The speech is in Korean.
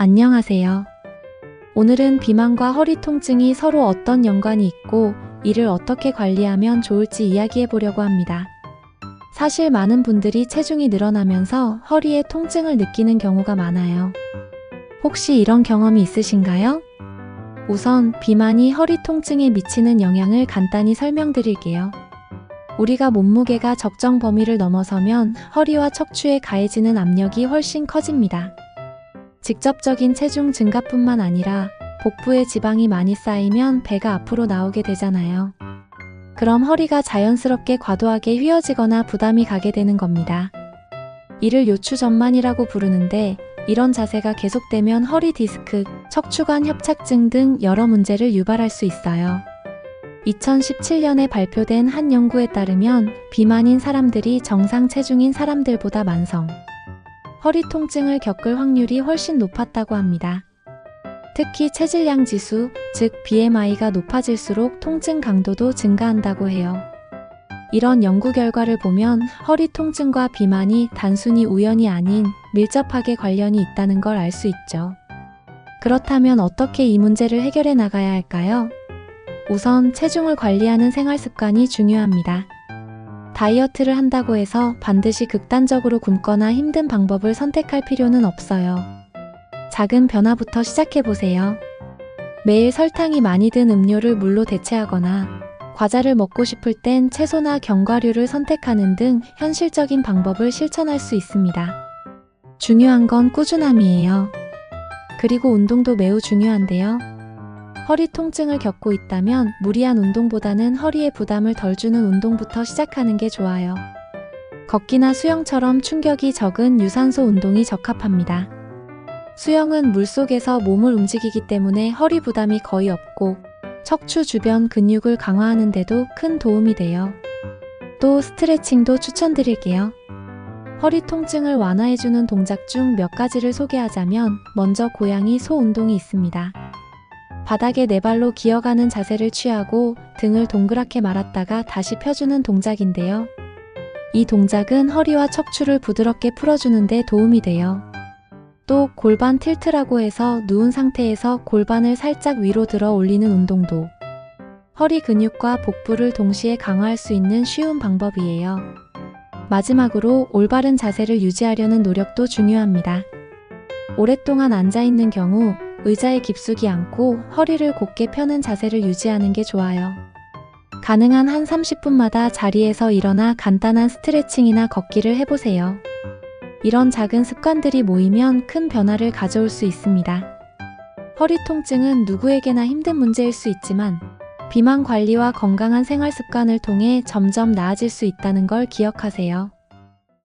안녕하세요. 오늘은 비만과 허리 통증이 서로 어떤 연관이 있고 이를 어떻게 관리하면 좋을지 이야기해 보려고 합니다. 사실 많은 분들이 체중이 늘어나면서 허리에 통증을 느끼는 경우가 많아요. 혹시 이런 경험이 있으신가요? 우선 비만이 허리 통증에 미치는 영향을 간단히 설명드릴게요. 우리가 몸무게가 적정 범위를 넘어서면 허리와 척추에 가해지는 압력이 훨씬 커집니다. 직접적인 체중 증가뿐만 아니라 복부에 지방이 많이 쌓이면 배가 앞으로 나오게 되잖아요. 그럼 허리가 자연스럽게 과도하게 휘어지거나 부담이 가게 되는 겁니다. 이를 요추전만이라고 부르는데 이런 자세가 계속되면 허리 디스크, 척추관 협착증 등 여러 문제를 유발할 수 있어요. 2017년에 발표된 한 연구에 따르면 비만인 사람들이 정상 체중인 사람들보다 만성, 허리 통증을 겪을 확률이 훨씬 높았다고 합니다. 특히 체질량 지수, 즉 BMI가 높아질수록 통증 강도도 증가한다고 해요. 이런 연구 결과를 보면 허리 통증과 비만이 단순히 우연이 아닌 밀접하게 관련이 있다는 걸 알 수 있죠. 그렇다면 어떻게 이 문제를 해결해 나가야 할까요? 우선 체중을 관리하는 생활 습관이 중요합니다. 다이어트를 한다고 해서 반드시 극단적으로 굶거나 힘든 방법을 선택할 필요는 없어요. 작은 변화부터 시작해보세요. 매일 설탕이 많이 든 음료를 물로 대체하거나 과자를 먹고 싶을 땐 채소나 견과류를 선택하는 등 현실적인 방법을 실천할 수 있습니다. 중요한 건 꾸준함이에요. 그리고 운동도 매우 중요한데요. 허리 통증을 겪고 있다면 무리한 운동보다는 허리에 부담을 덜 주는 운동부터 시작하는 게 좋아요. 걷기나 수영처럼 충격이 적은 유산소 운동이 적합합니다. 수영은 물속에서 몸을 움직이기 때문에 허리 부담이 거의 없고 척추 주변 근육을 강화하는 데도 큰 도움이 돼요. 또 스트레칭도 추천드릴게요. 허리 통증을 완화해주는 동작 중 몇 가지를 소개하자면 먼저 고양이 소 운동이 있습니다. 바닥에 네 발로 기어가는 자세를 취하고 등을 동그랗게 말았다가 다시 펴주는 동작인데요. 이 동작은 허리와 척추를 부드럽게 풀어주는 데 도움이 돼요. 또 골반 틸트라고 해서 누운 상태에서 골반을 살짝 위로 들어 올리는 운동도 허리 근육과 복부를 동시에 강화할 수 있는 쉬운 방법이에요. 마지막으로 올바른 자세를 유지하려는 노력도 중요합니다. 오랫동안 앉아있는 경우 의자에 깊숙이 앉고 허리를 곧게 펴는 자세를 유지하는 게 좋아요. 가능한 한 30분마다 자리에서 일어나 간단한 스트레칭이나 걷기를 해보세요. 이런 작은 습관들이 모이면 큰 변화를 가져올 수 있습니다. 허리 통증은 누구에게나 힘든 문제일 수 있지만 비만 관리와 건강한 생활 습관을 통해 점점 나아질 수 있다는 걸 기억하세요.